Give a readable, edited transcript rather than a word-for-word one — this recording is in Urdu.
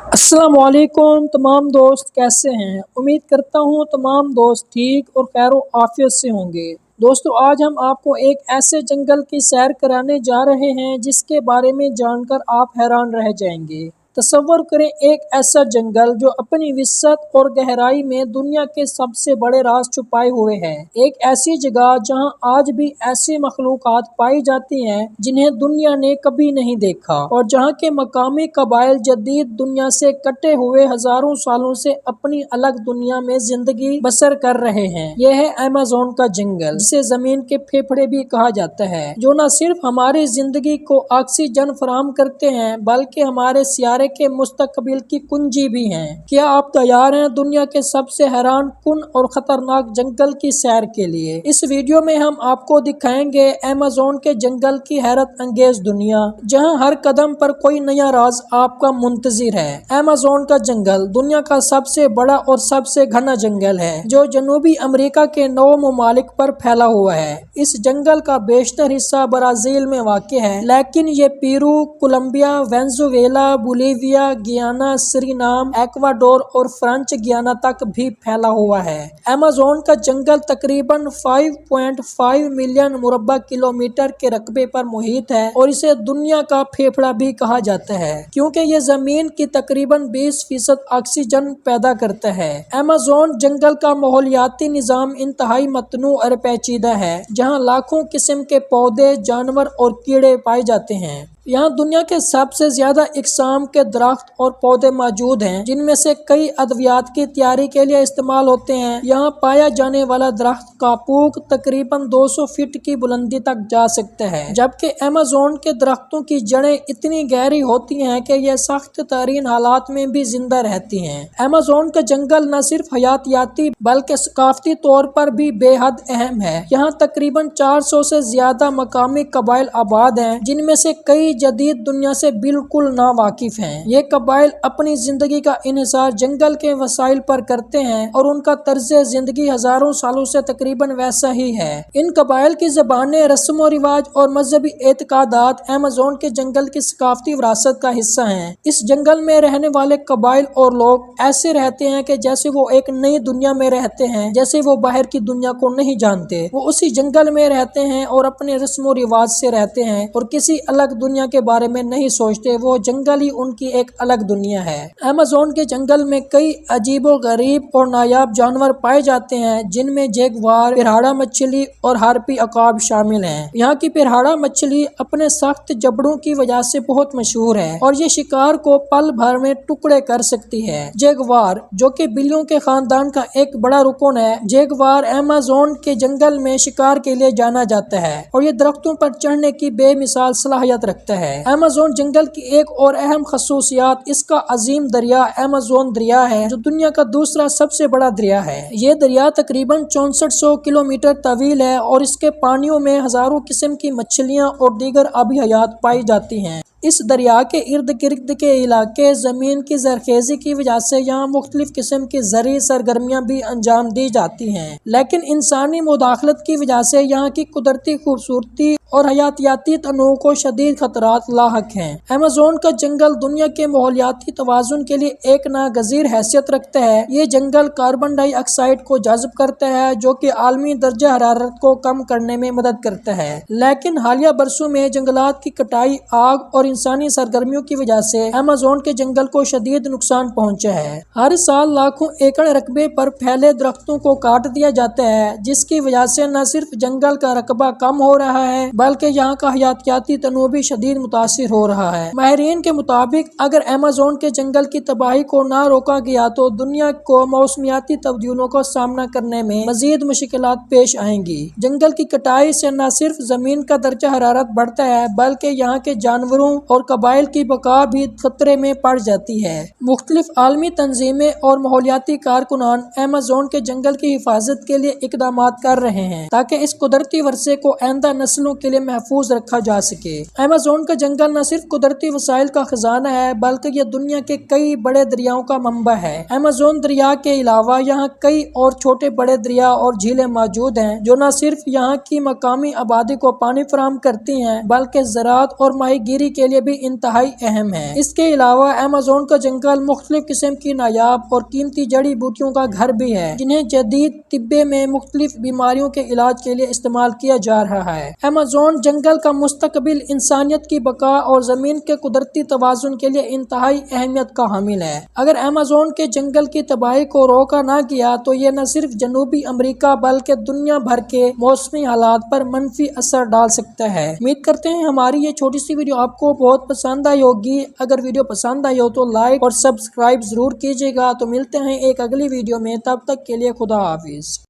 السلام علیکم تمام دوست، کیسے ہیں؟ امید کرتا ہوں تمام دوست ٹھیک اور خیر و عافیت سے ہوں گے۔ دوستو، آج ہم آپ کو ایک ایسے جنگل کی سیر کرانے جا رہے ہیں جس کے بارے میں جان کر آپ حیران رہ جائیں گے۔ تصور کریں، ایک ایسا جنگل جو اپنی وسعت اور گہرائی میں دنیا کے سب سے بڑے راز چھپائے ہوئے ہے۔ ایک ایسی جگہ جہاں آج بھی ایسی مخلوقات پائی جاتی ہیں جنہیں دنیا نے کبھی نہیں دیکھا، اور جہاں کے مقامی قبائل جدید دنیا سے کٹے ہوئے ہزاروں سالوں سے اپنی الگ دنیا میں زندگی بسر کر رہے ہیں۔ یہ ہے ایمیزون کا جنگل، جسے زمین کے پھیپھڑے بھی کہا جاتا ہے، جو نہ صرف ہماری زندگی کو آکسیجن فراہم کرتے ہیں بلکہ ہمارے سیارے کے مستقبل کی کنجی بھی ہیں۔ کیا آپ تیار ہیں دنیا کے سب سے حیران کن اور خطرناک جنگل کی سیر کے لیے؟ اس ویڈیو میں ہم آپ کو دکھائیں گے ایمیزون کے جنگل کی حیرت انگیز دنیا، جہاں ہر قدم پر کوئی نیا راز آپ کا منتظر ہے۔ ایمیزون کا جنگل دنیا کا سب سے بڑا اور سب سے گھنا جنگل ہے، جو جنوبی امریکہ کے 9 ممالک پر پھیلا ہوا ہے۔ اس جنگل کا بیشتر حصہ برازیل میں واقع ہے، لیکن یہ Peru, Colombia, Venezuela, Bolivia, Guyana, Suriname, Ecuador اور فرانچ گیانا تک بھی پھیلا ہوا ہے۔ ایمیزون کا جنگل تقریباً 5.5 ملین مربع کلومیٹر کے رقبے پر محیط ہے، اور اسے دنیا کا پھیپھڑا بھی کہا جاتا ہے، کیونکہ یہ زمین کی تقریباً 20% آکسیجن پیدا کرتا ہے۔ ایمیزون جنگل کا ماحولیاتی نظام انتہائی متنوع اور پیچیدہ ہے، جہاں لاکھوں قسم کے پودے، جانور اور کیڑے پائے جاتے ہیں۔ یہاں دنیا کے سب سے زیادہ اقسام کے درخت اور پودے موجود ہیں، جن میں سے کئی ادویات کی تیاری کے لیے استعمال ہوتے ہیں۔ یہاں پایا جانے والا درخت کاپوک تقریباً 200 فٹ کی بلندی تک جا سکتا ہے، جبکہ ایمیزون کے درختوں کی جڑیں اتنی گہری ہوتی ہیں کہ یہ سخت ترین حالات میں بھی زندہ رہتی ہیں۔ ایمیزون کا جنگل نہ صرف حیاتیاتی بلکہ ثقافتی طور پر بھی بے حد اہم ہے۔ یہاں تقریباً 400 سے زیادہ مقامی قبائل آباد ہیں، جن میں سے کئی جدید دنیا سے بالکل ناواقف ہیں۔ یہ قبائل اپنی زندگی کا انحصار جنگل کے وسائل پر کرتے ہیں، اور ان کا طرز زندگی ہزاروں سالوں سے تقریباً ویسا ہی ہے۔ ان قبائل کی زبانیں، رسم و رواج اور مذہبی اعتقادات ایمیزون کے جنگل کی ثقافتی وراثت کا حصہ ہیں۔ اس جنگل میں رہنے والے قبائل اور لوگ ایسے رہتے ہیں کہ جیسے وہ ایک نئی دنیا میں رہتے ہیں، جیسے وہ باہر کی دنیا کو نہیں جانتے۔ وہ اسی جنگل میں رہتے ہیں اور اپنے رسم و رواج سے رہتے ہیں، اور کسی الگ دنیا کے بارے میں نہیں سوچتے۔ وہ جنگل ہی ان کی ایک الگ دنیا ہے۔ ایمیزون کے جنگل میں کئی عجیب و غریب اور نایاب جانور پائے جاتے ہیں، جن میں جیگوار، پرہاڑا مچھلی اور ہارپی عقاب شامل ہیں۔ یہاں کی پرہاڑا مچھلی اپنے سخت جبڑوں کی وجہ سے بہت مشہور ہے، اور یہ شکار کو پل بھر میں ٹکڑے کر سکتی ہے۔ جیگوار، جو کہ بلیوں کے خاندان کا ایک بڑا رکن ہے، جیگوار ایمیزون کے جنگل میں شکار کے لیے جانا جاتا ہے، اور یہ درختوں پر چڑھنے کی بے مثال صلاحیت رکھتا ہے۔ ایمیزون جنگل کی ایک اور اہم خصوصیات اس کا عظیم دریا ایمیزون دریا ہے، جو دنیا کا دوسرا سب سے بڑا دریا ہے۔ یہ دریا تقریباً 6400 کلومیٹر طویل ہے، اور اس کے پانیوں میں ہزاروں قسم کی مچھلیاں اور دیگر آبی حیات پائی جاتی ہیں۔ اس دریا کے ارد گرد کے علاقے زمین کی زرخیزی کی وجہ سے یہاں مختلف قسم کی زرعی سرگرمیاں بھی انجام دی جاتی ہیں، لیکن انسانی مداخلت کی وجہ سے یہاں کی قدرتی خوبصورتی اور حیاتیاتی تنوع کو شدید خطرات لاحق ہیں۔ ایمیزون کا جنگل دنیا کے ماحولیاتی توازن کے لیے ایک ناگزیر حیثیت رکھتا ہے۔ یہ جنگل کاربن ڈائی آکسائیڈ کو جذب کرتا ہے، جو کہ عالمی درجہ حرارت کو کم کرنے میں مدد کرتا ہے، لیکن حالیہ برسوں میں جنگلات کی کٹائی، آگ اور انسانی سرگرمیوں کی وجہ سے ایمیزون کے جنگل کو شدید نقصان پہنچا ہے۔ ہر سال لاکھوں ایکڑ رقبے پر پھیلے درختوں کو کاٹ دیا جاتا ہے، جس کی وجہ سے نہ صرف جنگل کا رقبہ کم ہو رہا ہے بلکہ یہاں کا حیاتیاتی تنوع بھی شدید متاثر ہو رہا ہے۔ ماہرین کے مطابق اگر ایمیزون کے جنگل کی تباہی کو نہ روکا گیا تو دنیا کو موسمیاتی تبدیلیوں کا سامنا کرنے میں مزید مشکلات پیش آئیں گی۔ جنگل کی کٹائی سے نہ صرف زمین کا درجہ حرارت بڑھتا ہے بلکہ یہاں کے جانوروں اور قبائل کی بقا بھی خطرے میں پڑ جاتی ہے۔ مختلف عالمی تنظیمیں اور ماحولیاتی کارکنان ایمیزون کے جنگل کی حفاظت کے لیے اقدامات کر رہے ہیں تاکہ اس قدرتی ورثے کو آئندہ نسلوں کے لیے محفوظ رکھا جا سکے۔ ایمیزون کا جنگل نہ صرف قدرتی وسائل کا خزانہ ہے بلکہ یہ دنیا کے کئی بڑے دریاؤں کا منبع ہے۔ ایمیزون دریا کے علاوہ یہاں کئی اور چھوٹے بڑے دریا اور جھیلیں موجود ہیں، جو نہ صرف یہاں کی مقامی آبادی کو پانی فراہم کرتی ہیں بلکہ زراعت اور ماہی گیری کے لیے بھی انتہائی اہم ہے۔ اس کے علاوہ ایمیزون کا جنگل مختلف قسم کی نایاب اور قیمتی جڑی بوٹیوں کا گھر بھی ہے، جنہیں جدید طب میں مختلف بیماریوں کے علاج کے لیے استعمال کیا جا رہا ہے۔ ایمیزون جنگل کا مستقبل انسانیت کی بقا اور زمین کے قدرتی توازن کے لیے انتہائی اہمیت کا حامل ہے۔ اگر ایمیزون کے جنگل کی تباہی کو روکا نہ گیا تو یہ نہ صرف جنوبی امریکہ بلکہ دنیا بھر کے موسمی حالات پر منفی اثر ڈال سکتا ہے۔ امید کرتے ہیں ہماری یہ چھوٹی سی ویڈیو آپ کو بہت پسند آئی ہوگی۔ اگر ویڈیو پسند آئی ہو تو لائک اور سبسکرائب ضرور کیجیے گا۔ تو ملتے ہیں ایک اگلی ویڈیو میں، تب تک کے لیے خدا حافظ۔